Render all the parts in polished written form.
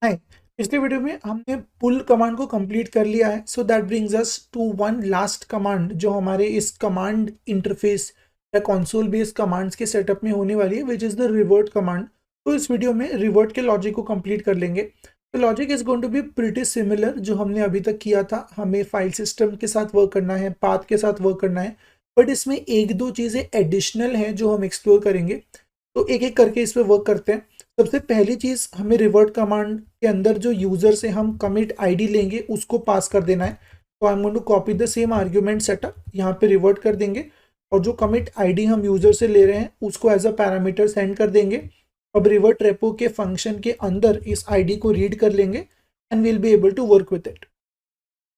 हाय। पिछले वीडियो में हमने पुल कमांड को कंप्लीट कर लिया है। So that brings us to one last command जो हमारे इस कमांड इंटरफेस या कंसोल बेस्ड कमांड्स के सेटअप में होने वाली है, which is the revert command. तो इस वीडियो में रिवर्ट के लॉजिक को कंप्लीट कर लेंगे। तो logic is going to be pretty similar जो हमने अभी तक किया था। हमें फाइल सिस्टम के साथ वर्क करना है, पाथ के साथ वर्क करना है, बट इसमें एक दो चीज़ें एडिशनल हैं जो हम एक्सप्लोर करेंगे। तो एक एक करके इस पर वर्क करते हैं। सबसे पहली चीज़, हमें रिवर्ट कमांड के अंदर जो यूज़र से हम कमिट आईडी लेंगे उसको पास कर देना है। तो I am going to copy the same argument setup, यहाँ पे रिवर्ट कर देंगे और जो कमिट आईडी हम यूज़र से ले रहे हैं उसको एज अ पैरामीटर सेंड कर देंगे। अब रिवर्ट रेपो के फंक्शन के अंदर इस आईडी को रीड कर लेंगे and we'll be able to work with it.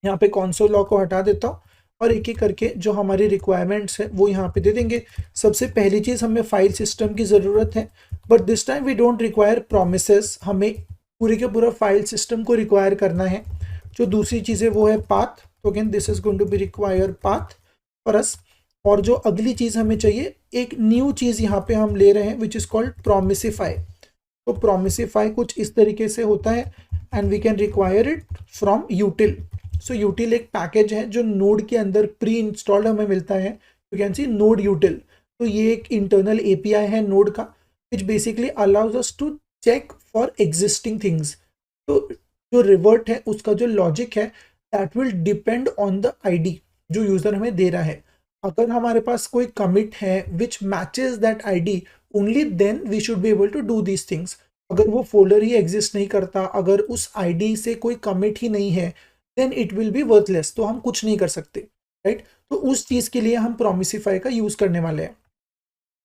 यहाँ पे कॉन्सोल लॉग को हटा देता हूँ और एक एक करके जो हमारी रिक्वायरमेंट्स है वो यहाँ पे दे देंगे। सबसे पहली चीज़, हमें फाइल सिस्टम की ज़रूरत है, but this time we don't require promises. हमें पूरे के पूरा फाइल सिस्टम को रिक्वायर करना है। जो दूसरी चीज़ है वो है पाथ। तो again this is going to be require path for us. और जो अगली चीज़ हमें चाहिए, एक न्यू चीज़ यहाँ पे हम ले रहे हैं विच इज़ कॉल्ड प्रोमिसिफाई। तो प्रोमिसिफाई कुछ इस तरीके से होता है and we can require it from util. So util एक पैकेज है जो नोड के अंदर प्री इंस्टॉल्ड हमें मिलता है। You can see node util. तो ये एक इंटरनल एपीआई है नोड का, which basically allows us to check for existing things. तो जो रिवर्ट है उसका जो लॉजिक है that will depend on the ID जो यूजर हमें दे रहा है। अगर हमारे पास कोई कमिट है which matches that ID, only then we should be able to do these things. अगर वो फोल्डर ही एग्जिस्ट नहीं करता, अगर उस आईडी से कोई कमिट ही नहीं है, then it will be worthless. तो हम कुछ नहीं कर सकते, राइट। तो उस चीज़ के लिए हम प्रोमिसिफाई का यूज़ करने वाले हैं।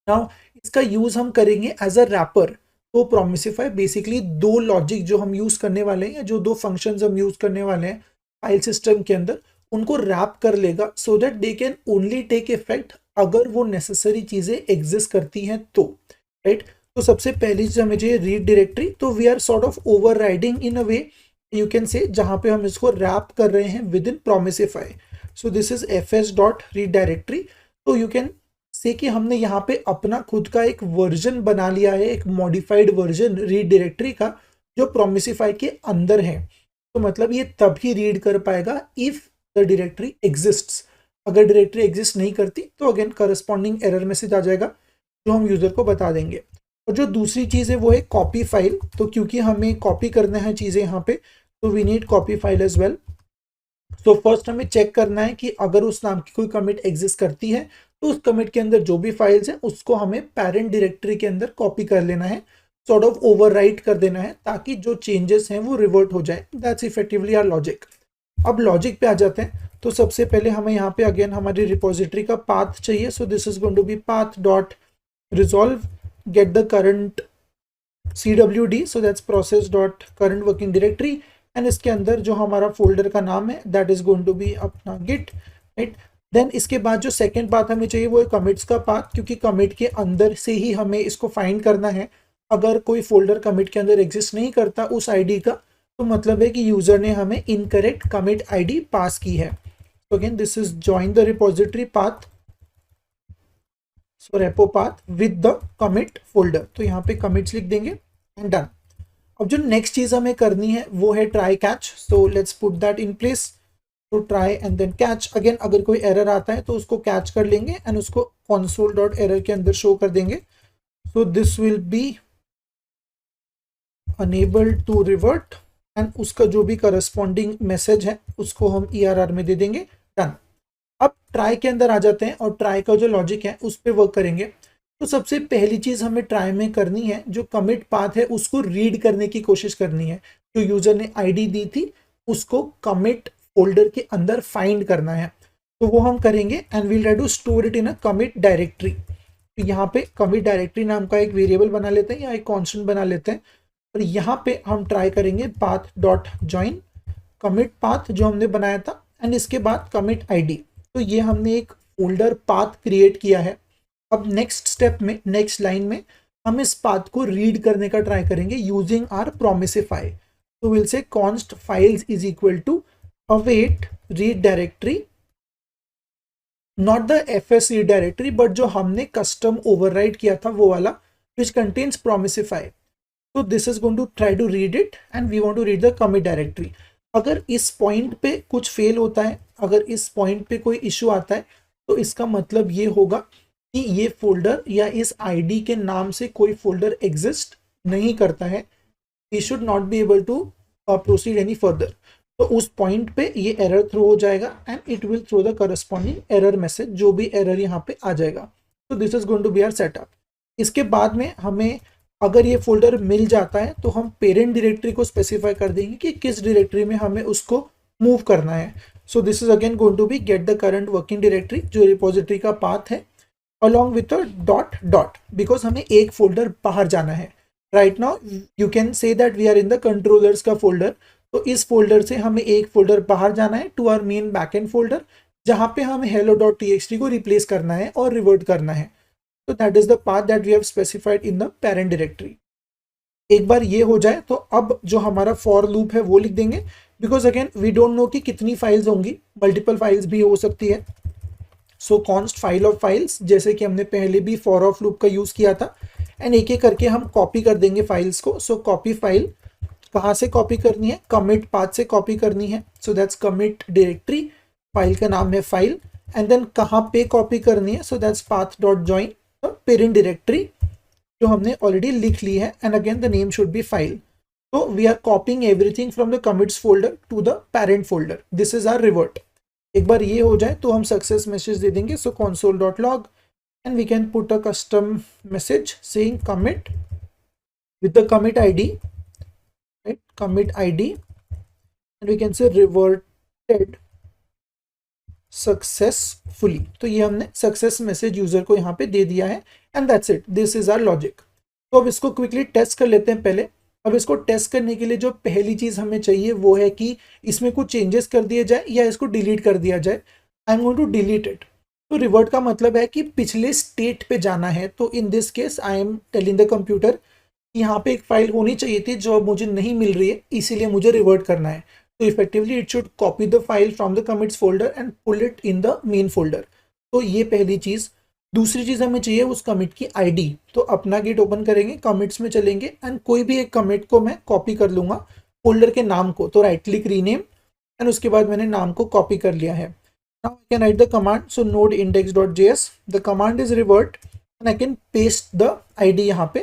नाउ इसका यूज़ हम करेंगे एज अ रैपर। तो प्रोमिसिफाई बेसिकली दो लॉजिक जो हम यूज़ करने वाले हैं या जो दो फंक्शंस हम यूज़ करने वाले हैं फाइल सिस्टम के अंदर, उनको रैप कर लेगा so that they can only take effect अगर वो नेसेसरी चीज़ें एग्जिस्ट करती हैं तो, राइट। तो सबसे पहली चीज़ हमें चाहिए रीड डायरेक्टरी। तो we are sort of overriding in a way, you can say, जहाँ पे हम इसको रैप कर रहे हैं within promisify. So this is fs dot read directory. तो यू कैन से कि हमने यहाँ पे अपना खुद का एक वर्जन बना लिया है, एक मॉडिफाइड वर्जन रीड डायरेक्टरी का जो प्रोमिसिफाई के अंदर है। तो मतलब ये तभी रीड कर पाएगा इफ द डायरेक्टरी एग्जिस्ट्स। अगर डायरेक्टरी एग्जिस्ट नहीं करती तो अगेन करस्पॉन्डिंग एरर मैसेज आ जाएगा जो हम यूजर को बता देंगे। और जो दूसरी चीज़ है वो है कॉपी फाइल। तो क्योंकि हमें कॉपी करना है चीज़ें यहाँ पे, तो we need copy file as well. तो फर्स्ट हमें चेक करना है कि अगर उस नाम की कोई कमिट एग्जिस्ट करती है तो उस कमिट के अंदर जो भी फाइल्स हैं उसको हमें पेरेंट डायरेक्टरी के अंदर कॉपी कर लेना है, सॉर्ट ऑफ ओवरराइट कर देना है, ताकि जो चेंजेस हैं वो रिवर्ट हो जाए। That's effectively our logic. अब लॉजिक पे आ जाते हैं। तो सबसे पहले हमें यहाँ पे अगेन हमारी रिपोजिटरी का पाथ चाहिए। So this is going to be path dot resolve get the current CWD, so that's process dot current working directory. And इसके अंदर जो हमारा फोल्डर का नाम है that is going to be अपना गिट, राइट। देन इसके बाद जो सेकंड पाथ हमें चाहिए वो है कमिट्स का पाथ, क्योंकि कमिट के अंदर से ही हमें इसको फाइंड करना है। अगर कोई फोल्डर कमिट के अंदर एग्जिस्ट नहीं करता उस आईडी का, तो मतलब है कि यूजर ने हमें इनकरेक्ट कमिट आईडी पास की है। तो again this is join the repository path, so repo path with the commit folder. तो यहाँ पे कमिट्स लिख देंगे एंड डन। अब जो नेक्स्ट चीज हमें करनी है वो है try catch. So let's put that in place. तो try and then catch. Again अगर कोई एरर आता है तो उसको कैच कर लेंगे एंड उसको console डॉट एरर के अंदर शो कर देंगे। So this will be enable to revert and उसका जो भी करस्पॉन्डिंग मैसेज है उसको हम ERR में दे देंगे। डन। अब ट्राई के अंदर आ जाते हैं और ट्राई का जो लॉजिक है उस पर वर्क करेंगे। तो सबसे पहली चीज हमें ट्राई में करनी है, जो कमिट पाथ है उसको रीड करने की कोशिश करनी है। जो यूजर ने आईडी दी थी उसको कमिट फोल्डर के अंदर फाइंड करना है। तो वो हम करेंगे and we'll try to store it in a commit directory. तो यहाँ पे कमिट डायरेक्टरी नाम का एक वेरिएबल बना लेते हैं या एक कॉन्स्टेंट बना लेते हैं। और यहाँ पे हम ट्राई करेंगे path dot join commit path जो हमने बनाया था एंड इसके बाद कमिट आईडी। तो ये हमने एक फोल्डर पाथ क्रिएट किया है। अब नेक्स्ट स्टेप में, नेक्स्ट लाइन में हम इस पाथ को रीड करने का ट्राई करेंगे यूजिंग आर प्रोमिसिफाई। तो will say const files is equal to await read directory, not the fs read directory but जो हमने कस्टम ओवरराइड किया था वो वाला, विच कंटेन्स प्रोमिसिफाई। तो this is going to try to read it and we want to read the commit directory. अगर इस point पे कुछ फेल होता है, अगर इस पॉइंट पे कोई इशू आता है, तो इसका मतलब ये होगा कि ये फोल्डर या इस आईडी के नाम से कोई फोल्डर एग्जिस्ट नहीं करता है, we should not be able to proceed any further. तो उस पॉइंट पे ये एरर थ्रो हो जाएगा and it will throw the corresponding error message, जो भी एरर यहाँ पे आ जाएगा। तो this is going to be our setup. इसके बाद में हमें अगर ये फोल्डर मिल जाता है तो हम पेरेंट डायरेक्टरी को स्पेसिफाई कर देंगे कि किस डायरेक्टरी में हमें उसको मूव करना है। So this is again going to be get the current working directory, जो रिपोजिटरी का पाथ है, along with a dot dot, because हमें एक फोल्डर बाहर जाना है। Right now you can say that we are in the controllers का folder, तो इस फोल्डर से हमें एक फोल्डर बाहर जाना है to our main backend folder, जहां पे हमें hello.txt को रिप्लेस करना है और रिवर्ट करना है। तो that is the path that we have specified in the parent directory. एक बार ये हो जाए तो अब जो हमारा फॉर लूप है वो लिख देंगे, because again we don't know कि कितनी फाइल्स होंगी, मल्टीपल फाइल्स भी हो सकती है। सो कॉन्स्ट फाइल ऑफ फाइल्स, जैसे कि हमने पहले भी फॉर ऑफ लूप का यूज किया था, एंड एक एक करके हम कॉपी कर देंगे फाइल्स को। सो कॉपी फाइल कहाँ से कॉपी करनी है, कमिट पाथ से कॉपी करनी है। So that's commit directory, file का नाम है फाइल, एंड देन कहाँ पे कॉपी करनी है, so that's path dot join parent directory, जो हमने ऑलरेडी लिख ली है, and again the name should be file. तो we are copying everything from the commits folder to the parent folder. This is our revert. एक बार ये हो जाए तो हम सक्सेस मैसेज दे देंगे, सो console.log, and we can put a custom message saying commit with the commit id, right, commit id, and we can say reverted successfully। तो ये हमने सक्सेस मैसेज यूजर को यहाँ पे दे दिया है, and that's it, this is our logic. तो अब इसको क्विकली टेस्ट कर लेते हैं पहले। अब इसको टेस्ट करने के लिए जो पहली चीज हमें चाहिए वो है कि इसमें कुछ चेंजेस कर दिए जाए या इसको डिलीट कर दिया जाए। I am going to delete it. तो रिवर्ट का मतलब है कि पिछले स्टेट पे जाना है। तो in this case I am telling the computer, यहाँ पे एक फाइल होनी चाहिए थी जो मुझे नहीं मिल रही है, इसीलिए मुझे रिवर्ट करना है। तो effectively it should copy the file from the commits folder and pull it in the main folder. तो ये पहली चीज। दूसरी चीज हमें चाहिए उस कमिट की आईडी। तो अपना गिट ओपन करेंगे, कमिट्स में चलेंगे, एंड कोई भी एक कमिट को मैं कॉपी कर लूंगा, फोल्डर के नाम को। तो राइट क्लिक रीनेम, एंड उसके बाद मैंने नाम को कॉपी कर लिया है। Now I can write the command, so node index.js, the command is revert, and I can paste the ID यहाँ पे।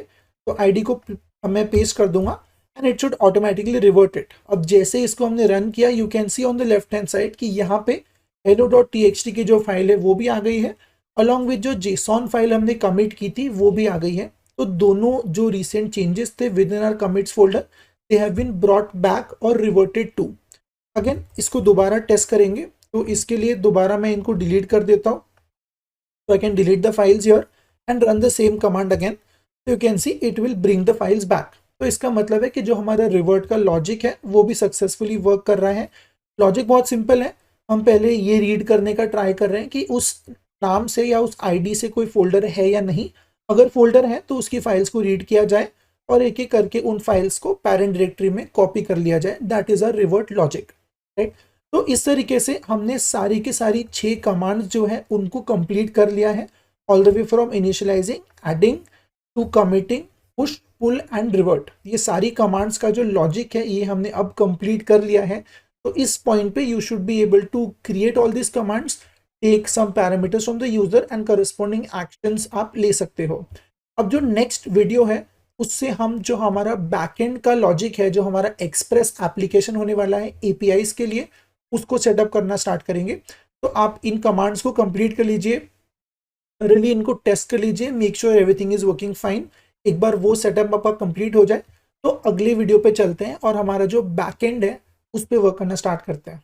तो आईडी को मैं पेस्ट कर दूंगा and it should automatically revert it. अब जैसे इसको हमने रन किया, you can C on the left hand side कि यहाँ पे hello.txt की जो फाइल है वो भी आ गई है, अलॉन्ग विद जो JSON फाइल हमने कमिट की थी वो भी आ गई है। तो दोनों जो रिसेंट चेंजेस थे within our commits folder, they have been brought back और रिवर्टेड टू। अगेन इसको दोबारा टेस्ट करेंगे, तो इसके लिए दोबारा मैं इनको डिलीट कर देता हूँ। तो I can delete the files here and run the same command again. You can see it will bring the files back. तो इसका मतलब है कि जो हमारा रिवर्ट का लॉजिक है वो भी सक्सेसफुली वर्क कर रहा है। लॉजिक बहुत सिंपल है। हम पहले ये रीड करने का ट्राई कर रहे हैं कि उस नाम से या उस आईडी से कोई फोल्डर है या नहीं। अगर फोल्डर है तो उसकी फाइल्स को रीड किया जाए और एक एक करके उन फाइल्स को पेरेंट डायरेक्टरी में कॉपी कर लिया जाए। That is a revert logic, right. तो इस तरीके से हमने सारी की सारी 6 कमांड्स जो है उनको कंप्लीट कर लिया है, all the way from initialising, adding to committing, push, pull and revert. ये सारी कमांड्स का जो लॉजिक है ये हमने अब कंप्लीट कर लिया है। तो इस पॉइंट पे you should be able to create all this commands, take some parameters from the user and corresponding actions आप ले सकते हो। अब जो नेक्स्ट वीडियो है उससे हम जो हमारा बैकएंड का लॉजिक है, जो हमारा एक्सप्रेस एप्लीकेशन होने वाला है एपीआईज के लिए, उसको सेटअप करना स्टार्ट करेंगे। तो आप इन कमांड्स को कंप्लीट कर लीजिए, रियली इनको टेस्ट कर लीजिए, make sure everything is working fine. एक बार वो सेटअप आपका कंप्लीट हो जाए तो अगले वीडियो पे चलते हैं और हमारा जो बैकएंड है उस पर वर्क करना स्टार्ट करते हैं।